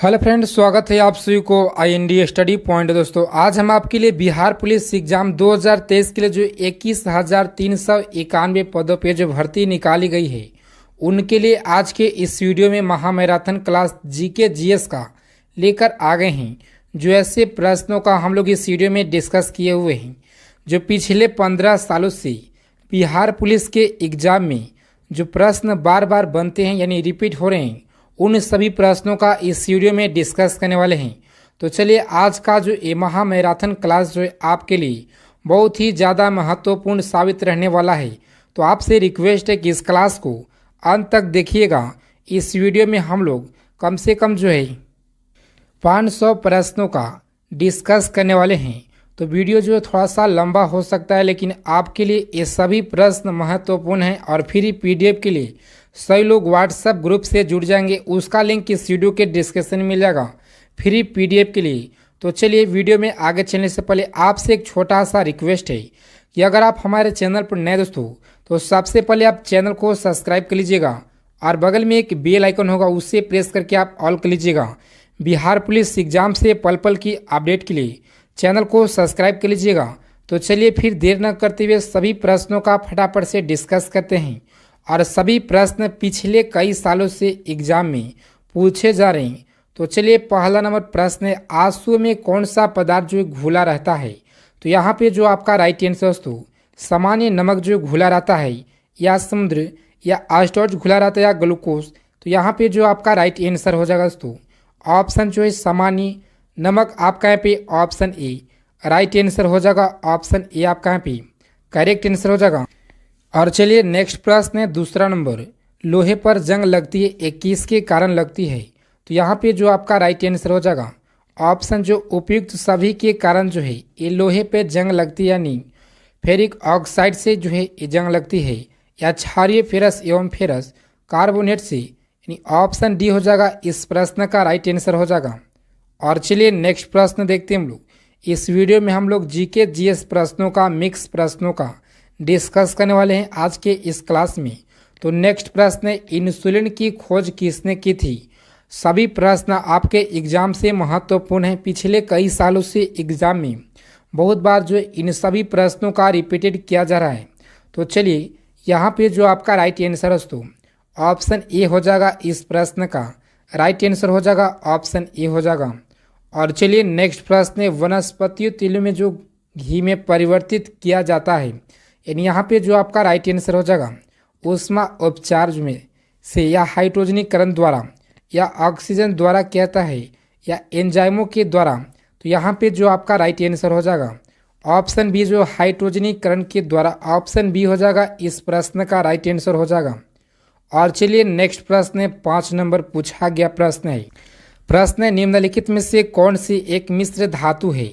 Hello friends, स्वागत है आप सभी को आईएनडी स्टडी पॉइंट। दोस्तों, आज हम आपके लिए बिहार पुलिस एग्जाम 2023 के लिए जो 21,391 पदों पे जो भर्ती निकाली गई है, उनके लिए आज के इस वीडियो में महामैराथन क्लास जीके जीएस का लेकर आ गए हैं। जो ऐसे प्रश्नों का हम लोग इस वीडियो में डिस्कस किए हुए हैं जो पिछले 15 सालों से बिहार पुलिस के एग्जाम में जो प्रश्न बार बार बनते हैं यानी रिपीट हो रहे हैं, उन सभी प्रश्नों का इस वीडियो में डिस्कस करने वाले हैं। तो चलिए, आज का जो ये महामैराथन क्लास जो है आपके लिए बहुत ही ज़्यादा महत्वपूर्ण साबित रहने वाला है। तो आपसे रिक्वेस्ट है कि इस क्लास को अंत तक देखिएगा। इस वीडियो में हम लोग कम से कम जो है 500 प्रश्नों का डिस्कस करने वाले हैं। तो वीडियो जो है थोड़ा सा लंबा हो सकता है, लेकिन आपके लिए ये सभी प्रश्न महत्वपूर्ण हैं। और फ्री पीडीएफ के लिए सभी लोग व्हाट्सएप ग्रुप से जुड़ जाएंगे, उसका लिंक इस वीडियो के डिस्क्रिप्शन में मिल जाएगा फ्री पीडीएफ के लिए। तो चलिए, वीडियो में आगे चलने से पहले आपसे एक छोटा सा रिक्वेस्ट है कि अगर आप हमारे चैनल पर नए दोस्तों तो सबसे पहले आप चैनल को सब्सक्राइब कर लीजिएगा और बगल में एक बेल आइकन होगा, उससे प्रेस करके आप ऑल कर लीजिएगा। बिहार पुलिस एग्जाम से पल पल की अपडेट के लिए चैनल को सब्सक्राइब कर लीजिएगा। तो चलिए, फिर देर न करते हुए सभी प्रश्नों का फटाफट से डिस्कस करते हैं। और सभी प्रश्न पिछले कई सालों से एग्जाम में पूछे जा रहे हैं। तो चलिए, पहला नंबर प्रश्न है, आंसू में कौन सा पदार्थ जो घुला रहता है? तो यहाँ पे जो आपका राइट आंसर दोस्तों, सामान्य नमक जो घुला रहता है, या समुद्र, या स्टार्च घुला रहता है, या ग्लूकोज। तो यहाँ पे जो आपका राइट आंसर हो जाएगा दोस्तों, ऑप्शन जो है सामान्य नमक आपका यहाँ पे ऑप्शन ए राइट आंसर हो जाएगा। ऑप्शन ए आपका यहाँ पे करेक्ट आंसर हो जाएगा। और चलिए, नेक्स्ट प्रश्न है दूसरा नंबर, लोहे पर जंग लगती है, 21 के कारण लगती है? तो यहाँ पे जो आपका राइट आंसर हो जाएगा ऑप्शन जो उपयुक्त सभी के कारण जो है ये लोहे पे जंग लगती है, यानी फेरिक ऑक्साइड से जो है ये जंग लगती है, या क्षारीय फेरस एवं फेरस कार्बोनेट से, यानी ऑप्शन डी हो जाएगा इस प्रश्न का राइट आंसर हो जाएगा। और चलिए, नेक्स्ट प्रश्न देखते हैं हम लोग। इस वीडियो में हम लोग जीके जीएस प्रश्नों का मिक्स प्रश्नों का डिस्कस करने वाले हैं आज के इस क्लास में। तो नेक्स्ट प्रश्न है, इंसुलिन की खोज किसने की थी? सभी प्रश्न आपके एग्जाम से महत्वपूर्ण हैं। पिछले कई सालों से एग्जाम में बहुत बार जो इन सभी प्रश्नों का रिपीटेड किया जा रहा है। तो चलिए, यहाँ पे जो आपका राइट आंसर है दोस्तों, ऑप्शन ए हो जाएगा इस प्रश्न का राइट आंसर हो जाएगा। ऑप्शन ए हो जाएगा। और चलिए, नेक्स्ट प्रश्न है, वनस्पतियों तेलों में जो घी में परिवर्तित किया जाता है, यानी यहाँ पे जो आपका राइट आंसर हो जाएगा ऊष्मा उपचार में से, या हाइड्रोजनीकरण द्वारा, या ऑक्सीजन द्वारा कहता है, या एंजाइमों के द्वारा। तो यहाँ पे जो आपका राइट आंसर हो जाएगा ऑप्शन बी जो हाइड्रोजनीकरण के द्वारा। ऑप्शन बी हो जाएगा इस प्रश्न का राइट आंसर हो जाएगा। और चलिए, नेक्स्ट प्रश्न है 5 नंबर पूछा गया प्रश्न है, प्रश्न है, निम्नलिखित में से कौन सी एक मिश्र धातु है?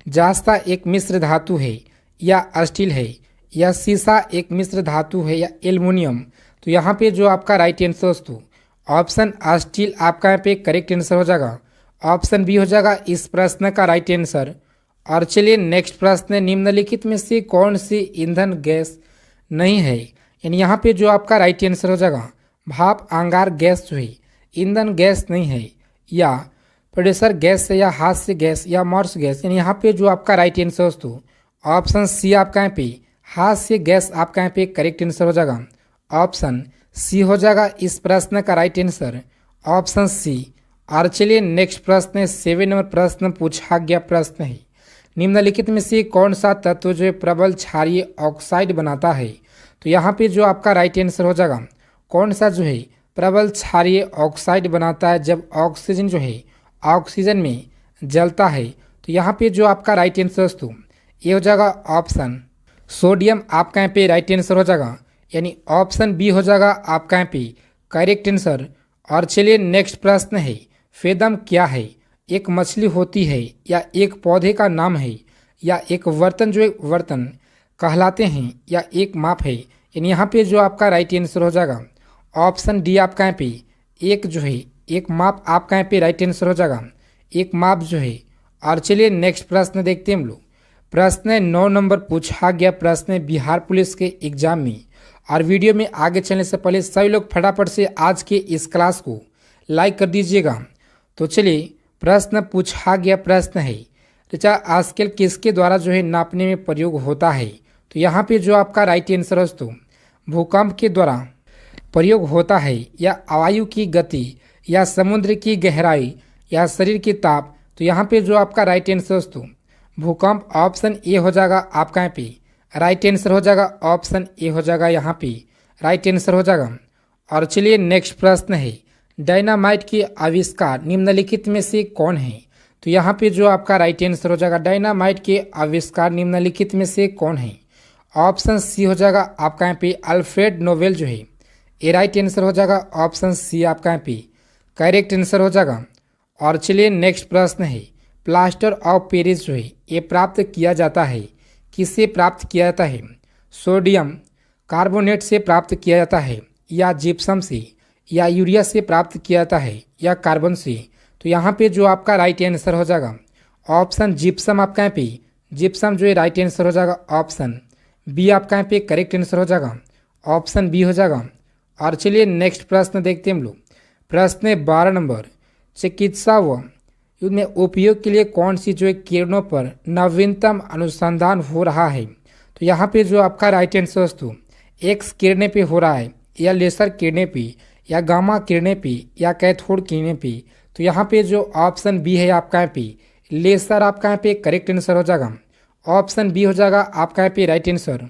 जास्ता एक मिश्र धातु है, या स्टील है, या सीसा एक मिश्र धातु है, या एल्युमिनियम? तो यहाँ पे जो आपका राइट आंसर दोस्तों, ऑप्शन स्टील आपका यहाँ पे करेक्ट आंसर हो जाएगा। ऑप्शन बी हो जाएगा इस प्रश्न का राइट आंसर। और चलिए, नेक्स्ट प्रश्न है, निम्नलिखित में से कौन सी ईंधन गैस नहीं है? यानी यहाँ पे जो आपका राइट आंसर हो जाएगा भाप अंगार गैस जो है ईंधन गैस नहीं है, या प्रोड्यूसर गैस है, या हास्य गैस, या मॉर्स गैस। यानी यहाँ पे जो आपका राइट आंसर दोस्तों, ऑप्शन सी आपका यहाँ पे हास्य गैस आपका यहाँ पे करेक्ट आंसर हो जाएगा। ऑप्शन सी हो जाएगा इस प्रश्न का राइट आंसर। Option C. और चलिए, नेक्स्ट प्रश्न है 7 नंबर प्रश्न पूछा गया प्रश्न है, निम्नलिखित में से कौन सा तत्व जो है प्रबल क्षारीय ऑक्साइड बनाता है? तो यहाँ पे जो आपका राइट आंसर हो जाएगा कौन सा जो है प्रबल क्षारीय ऑक्साइड बनाता है जब ऑक्सीजन जो है ऑक्सीजन में जलता है? तो यहाँ पे जो आपका राइट आंसर दोस्तों ये हो जाएगा ऑप्शन सोडियम आपका यहाँ पे राइट आंसर हो जाएगा, यानी ऑप्शन बी हो जाएगा आपका यहाँ पे करेक्ट आंसर। और चलिए, नेक्स्ट प्रश्न है, फेदम क्या है? एक मछली होती है, या एक पौधे का नाम है, या एक बर्तन जो एक बर्तन कहलाते हैं, या एक माप है? यानी यहाँ पे जो आपका राइट आंसर हो जाएगा ऑप्शन डी आपका यहाँ पे एक जो है एक माप आपका यहाँ पे राइट आंसर हो जाएगा, एक माप जो है। और चलिए, नेक्स्ट प्रश्न देखते हैं हम लोग। प्रश्न है 9 नंबर पूछा गया प्रश्न है बिहार पुलिस के एग्जाम में। और वीडियो में आगे चलने से पहले सभी लोग फटाफट से आज के इस क्लास को लाइक कर दीजिएगा। तो चलिए प्रश्न पूछा गया प्रश्न है चाचा स्केल किसके द्वारा जो है नापने में प्रयोग होता है। तो यहाँ पे जो आपका राइट आंसर है दोस्तों भूकंप के द्वारा प्रयोग होता है, या वायु की गति, या समुद्र की गहराई, या शरीर की ताप। तो यहाँ पे जो आपका राइट आंसर दोस्तों भूकंप ऑप्शन ए हो जाएगा आपका यहाँ पे राइट आंसर हो जाएगा, ऑप्शन ए हो जाएगा यहाँ पे राइट आंसर हो जाएगा। और चलिए नेक्स्ट प्रश्न है डायनामाइट के आविष्कार निम्नलिखित में से कौन है। तो यहाँ पे जो आपका राइट आंसर हो जाएगा डायनामाइट के आविष्कार निम्नलिखित में से कौन है। ऑप्शन सी हो जाएगा आपका यहाँ पे अल्फ्रेड नोबेल जो है ये राइट आंसर हो जाएगा, ऑप्शन सी आपका यहाँ पे करेक्ट आंसर हो जाएगा। और चलिए नेक्स्ट प्रश्न है प्लास्टर ऑफ पेरिस जो है ये प्राप्त किया जाता है, किससे प्राप्त किया जाता है। सोडियम कार्बोनेट से प्राप्त किया जाता है, या जिप्सम से, या यूरिया से प्राप्त किया जाता है, या कार्बन से। तो यहाँ पे जो आपका राइट आंसर हो जाएगा ऑप्शन जिप्सम आपका यहाँ पे जिप्सम जो है राइट आंसर हो जाएगा, ऑप्शन बी आपका यहाँ पे करेक्ट आंसर हो जाएगा, ऑप्शन बी हो जाएगा। और चलिए नेक्स्ट प्रश्न देखते हैं हम लोग। प्रश्न 12 नंबर चिकित्सा व युद्ध में उपयोग के लिए कौन सी जो है किरणों पर नवीनतम अनुसंधान हो रहा है। तो यहाँ पे जो आपका राइट आंसर दोस्तों एक्स किरणें पे हो रहा है, या लेसर किरणें पे, या गामा किरणें पे, या कैथोड किरणें पे। तो यहाँ पे जो ऑप्शन बी है आपका यहाँ पे लेसर आपका यहाँ पे करेक्ट आंसर हो जाएगा, ऑप्शन बी हो जाएगा आपका यहाँ पे राइट आंसर।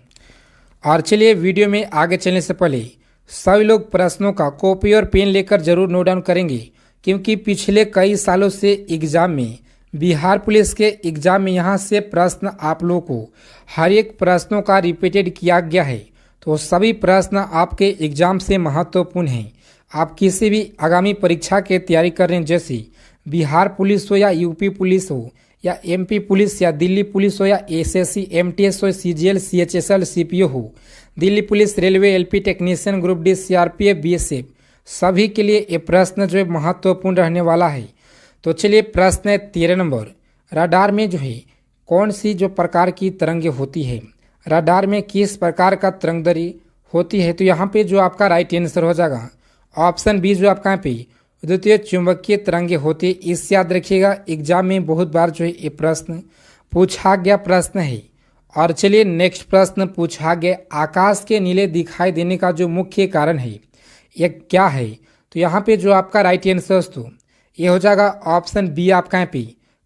और चलिए वीडियो में आगे चलने से पहले सभी लोग प्रश्नों का कॉपी और पेन लेकर जरूर नोट डाउन करेंगे, क्योंकि पिछले कई सालों से एग्जाम में बिहार पुलिस के एग्जाम में यहाँ से प्रश्न आप लोगों को हर एक प्रश्नों का रिपीटेड किया गया है। तो सभी प्रश्न आपके एग्जाम से महत्वपूर्ण हैं। आप किसी भी आगामी परीक्षा की तैयारी कर रहे हैं, जैसे बिहार पुलिस हो, या यूपी पुलिस हो, या एमपी पुलिस, या दिल्ली पुलिस हो, या एसएससी एमटीएस हो, सीजीएल सीएचएसएल सीपीओ हो, Delhi police, railway, LP technician, group D, CRPF, BSF, सभी के लिए ये प्रश्न जो है महत्वपूर्ण रहने वाला है। तो चलिए प्रश्न 13 नंबर रडार में जो है कौन सी जो प्रकार की तरंगे होती है। रडार में किस प्रकार का तरंगदरी होती है। तो यहाँ पे जो आपका राइट आंसर हो जाएगा ऑप्शन बी जो आपका यहाँ पे विद्युतीय चुंबकीय तरंगे होती है। इससे याद रखिएगा एग्जाम में बहुत बार जो है ये प्रश्न पूछा गया प्रश्न है। और चलिए नेक्स्ट प्रश्न पूछा गया आकाश के नीले दिखाई देने का जो मुख्य कारण है ये क्या है। तो यहाँ पे जो आपका राइट आंसर दोस्तों ये हो जाएगा ऑप्शन बी आपका यहाँ पे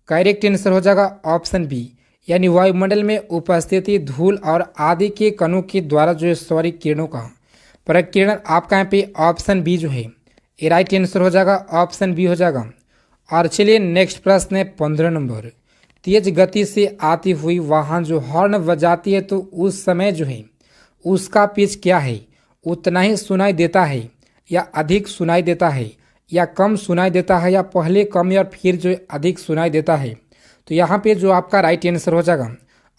करेक्ट आंसर हो जाएगा, ऑप्शन बी, यानी वायुमंडल में उपस्थिति धूल और आदि के कणों के द्वारा जो है सौर किरणों का प्रकीर्णन आपका यहाँ पे ऑप्शन बी जो है ये राइट आंसर हो जाएगा, ऑप्शन बी हो जाएगा। और चलिए नेक्स्ट प्रश्न है 15 नंबर तेज गति से आती हुई वाहन जो हॉर्न बजाती है तो उस समय जो है उसका पिच क्या है। उतना ही सुनाई देता है, या अधिक सुनाई देता है, या कम सुनाई देता है, या पहले कम या फिर जो अधिक सुनाई देता है। तो यहाँ पे जो आपका राइट आंसर हो जाएगा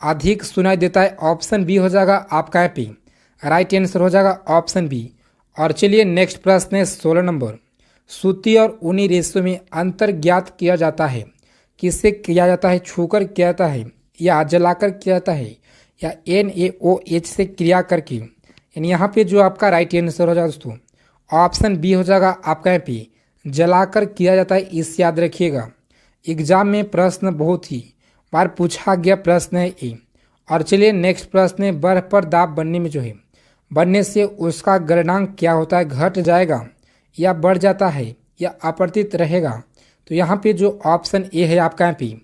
अधिक सुनाई देता है, ऑप्शन बी हो जाएगा आपका यहाँ पे राइट आंसर हो जाएगा, ऑप्शन बी। और चलिए नेक्स्ट प्रश्न है 16 नंबर सूती और ऊनी रेशों में अंतर ज्ञात किया जाता है। किससे किया जाता है, छूकर किया जाता है, या जलाकर किया जाता है, या NaOH से क्रिया करके। यानी यहाँ पे जो आपका राइट आंसर हो जाएगा दोस्तों ऑप्शन बी हो जाएगा आपका यहाँ पे जलाकर किया जाता है। इस याद रखिएगा एग्जाम में प्रश्न बहुत ही बार पूछा गया प्रश्न है ये। और चलिए नेक्स्ट प्रश्न है बर्फ पर दाब बनने में जो है बनने से उसका गलनांक क्या होता है, घट जाएगा, या बढ़ जाता है, या अपरिवर्तित रहेगा। तो यहाँ पे जो ऑप्शन ए है आपका यहाँ पे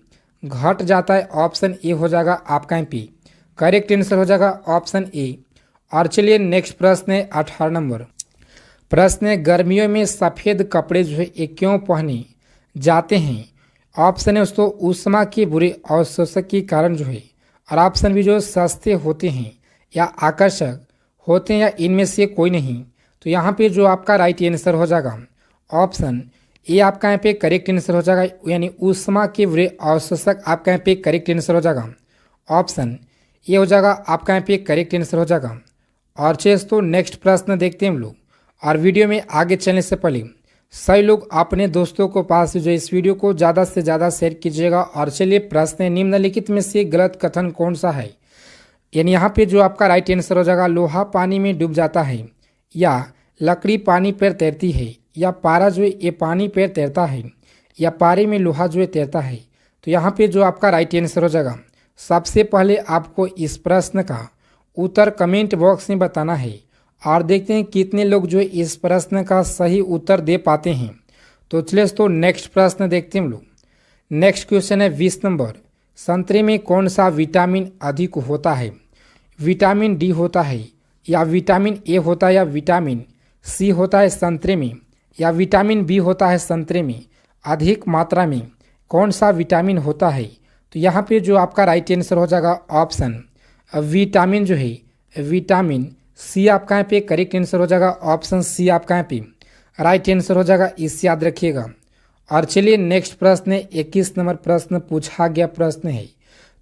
घट जाता है, ऑप्शन ए हो जाएगा आपका यहाँ पे करेक्ट आंसर हो जाएगा, ऑप्शन ए। और चलिए नेक्स्ट प्रश्न है 18 नंबर प्रश्न है गर्मियों में सफ़ेद कपड़े जो है ये क्यों पहने जाते हैं। ऑप्शन है दोस्तों ऊष्मा के बुरे अवशोषक के कारण जो है, और ऑप्शन भी जो सस्ते होते हैं, या आकर्षक होते हैं, या इनमें से कोई नहीं। तो यहाँ पे जो आपका राइट आंसर हो जाएगा ऑप्शन ए आपका यहाँ पे करेक्ट आंसर हो जाएगा, यानी ऊष्मा के बुरे अवशोषक आपका यहाँ पे करेक्ट आंसर हो जाएगा, ऑप्शन ए हो जाएगा आपका यहाँ पे करेक्ट आंसर हो जाएगा। और दोस्तों नेक्स्ट प्रश्न देखते हैं हम लोग। और वीडियो में आगे चलने से पहले सभी लोग अपने दोस्तों को पास जो इस वीडियो को ज़्यादा से ज़्यादा शेयर कीजिएगा। और चलिए प्रश्न निम्नलिखित में से गलत कथन कौन सा है। यानी यहाँ पे जो आपका राइट आंसर हो जाएगा लोहा पानी में डूब जाता है, या लकड़ी पानी पर तैरती है, या पारा जो ये पानी पर तैरता है, या पारे में लोहा जो है तैरता है। तो यहाँ पे जो आपका राइट आंसर हो जाएगा, सबसे पहले आपको इस प्रश्न का उत्तर कमेंट बॉक्स में बताना है और देखते हैं कितने लोग जो इस प्रश्न का सही उत्तर दे पाते हैं। तो चलिए दोस्तों नेक्स्ट प्रश्न देखते हैं हम लोग। नेक्स्ट क्वेश्चन है 20 नंबर, संतरे में कौन सा विटामिन अधिक होता है? विटामिन डी होता है, या विटामिन ए होता है, या विटामिन सी होता है संतरे में, या विटामिन बी होता है संतरे में? अधिक मात्रा में कौन सा विटामिन होता है? तो यहाँ पे जो आपका राइट आंसर हो जाएगा ऑप्शन विटामिन जो है विटामिन सी आपका यहाँ पे करेक्ट आंसर हो जाएगा। ऑप्शन सी आपका यहाँ पे राइट आंसर हो जाएगा, इसे याद रखिएगा। और चलिए नेक्स्ट प्रश्न है 21 नंबर प्रश्न पूछा गया प्रश्न है,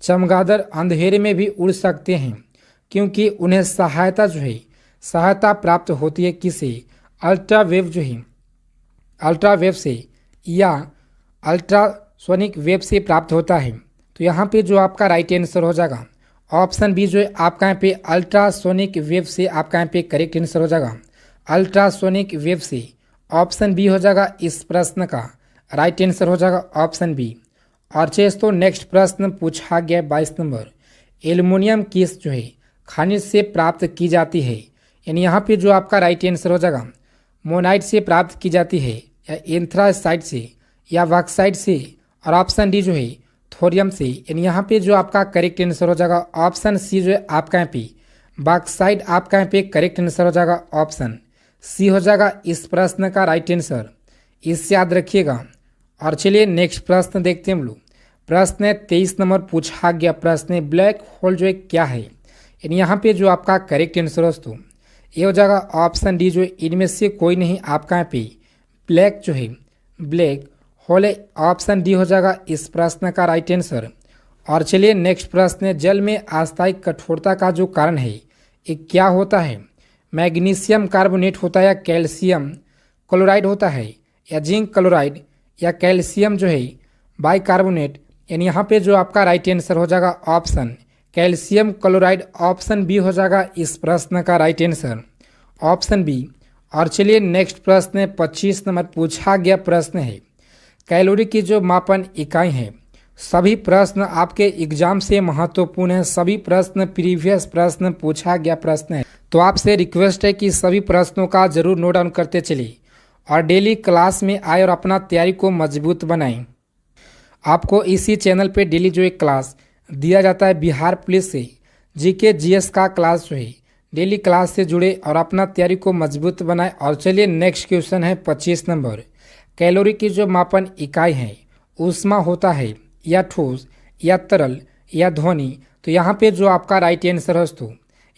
चमगादड़ अंधेरे में भी उड़ सकते हैं क्योंकि उन्हें सहायता प्राप्त होती है किसे? अल्ट्रावेव जो है अल्ट्रावेव से या अल्ट्रासोनिक वेव से प्राप्त होता है। तो यहाँ पे जो आपका राइट आंसर हो जाएगा ऑप्शन बी जो है आपका यहाँ पे अल्ट्रासोनिक वेव से आपका यहाँ पे करेक्ट आंसर हो जाएगा, अल्ट्रासोनिक वेव से। ऑप्शन बी हो जाएगा इस प्रश्न का राइट आंसर हो जाएगा, ऑप्शन बी। और तो नेक्स्ट प्रश्न पूछा गया 22 नंबर, एल्युमिनियम किस जो है खनिज से प्राप्त की जाती है? यानी यहाँ पे जो आपका राइट आंसर हो जाएगा मोनाइट से प्राप्त की जाती है, या एंथ्रासाइट से, या बॉक्साइट से, और ऑप्शन डी जो है थोरियम से। यानी यहाँ पे जो आपका करेक्ट आंसर हो जाएगा ऑप्शन सी जो है आपका यहाँ पे बॉक्साइट आपका यहाँ पे करेक्ट आंसर हो जाएगा, ऑप्शन सी हो जाएगा इस प्रश्न का राइट आंसर, इससे याद रखिएगा। और चलिए नेक्स्ट प्रश्न देखते हैं हम लोग। प्रश्न 23 नंबर पूछा गया प्रश्न, ब्लैक होल जो है क्या है? यानी यहाँ पे जो आपका करेक्ट आंसर दोस्तों ये हो जाएगा ऑप्शन डी, जो इनमें से कोई नहीं आपका यहाँ पे ब्लैक जो है ब्लैक होल है, ऑप्शन डी हो जाएगा इस प्रश्न का राइट आंसर। और चलिए नेक्स्ट प्रश्न, जल में अस्थायी कठोरता का जो कारण है ये क्या होता है? मैग्नीशियम कार्बोनेट होता है, या कैल्शियम क्लोराइड होता है, या जिंक क्लोराइड, या कैल्शियम जो है बाइकार्बोनेट? यानी यहाँ पे जो आपका राइट आंसर हो जाएगा option calcium chloride, option B हो जाएगा इस प्रश्न का राइट आंसर, ऑप्शन बी। और चलिए नेक्स्ट प्रश्न 25 नंबर पूछा गया प्रश्न है, कैलोरी की जो मापन इकाई है। सभी प्रश्न आपके एग्जाम से महत्वपूर्ण है, सभी प्रश्न प्रीवियस प्रश्न पूछा गया प्रश्न है। तो आपसे रिक्वेस्ट है कि सभी प्रश्नों का जरूर नोट डाउन करते चलिए और डेली क्लास में आए और अपना तैयारी को मजबूत बनाएं। आपको इसी चैनल पे डेली जो एक क्लास दिया जाता है बिहार पुलिस से जीके जीएस का क्लास जो है डेली क्लास से जुड़े और अपना तैयारी को मजबूत बनाएं। और चलिए नेक्स्ट क्वेश्चन है 25 नंबर, कैलोरी की जो मापन इकाई है ऊष्मा होता है, या ठोस, या तरल, या ध्वनि? तो यहाँ पे जो आपका राइट आंसर है दोस्तों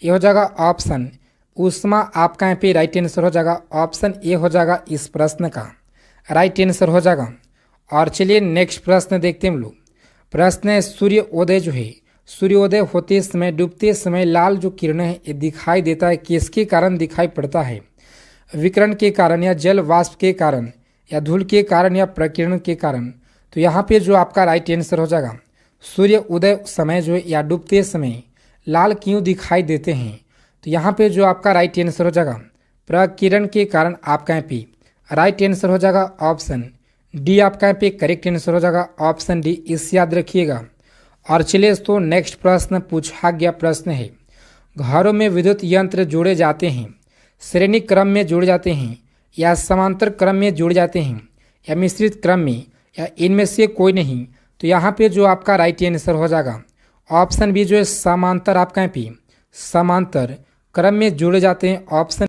ये हो जाएगा ऑप्शन ऊष्मा आपका यहाँ पे राइट आंसर हो जाएगा, ऑप्शन ए हो जाएगा इस प्रश्न का राइट आंसर हो जाएगा। और चलिए नेक्स्ट प्रश्न देखते हैं हम लोग। प्रश्न है, सूर्योदय जो है सूर्योदय होते समय डूबते समय लाल जो किरण है ये दिखाई देता है, किसके कारण दिखाई पड़ता है? विकिरण के कारण, या जल वाष्प के कारण, या धूल के कारण, या प्रकीर्णन के कारण? तो यहाँ पे जो आपका राइट आंसर हो जाएगा सूर्य उदय समय जो है या डूबते समय लाल क्यों दिखाई देते हैं? तो यहाँ पे जो आपका राइट आंसर हो जाएगा प्रकीर्णन के कारण आपका यहाँ पे राइट आंसर हो जाएगा, ऑप्शन डी आपका यहाँ पे करेक्ट आंसर हो जाएगा, ऑप्शन डी, इसे याद रखिएगा। और चलिए दोस्तों नेक्स्ट प्रश्न पूछा गया प्रश्न है, घरों में विद्युत यंत्र जोड़े जाते हैं श्रेणी क्रम में जोड़े जाते हैं, या समांतर क्रम में जोड़े जाते हैं, या मिश्रित क्रम में, या इनमें से कोई नहीं? तो यहाँ पे जो आपका राइट आंसर हो जाएगा ऑप्शन बी जो है समांतर आपका यहाँ पे समांतर क्रम में जोड़े जाते हैं, ऑप्शन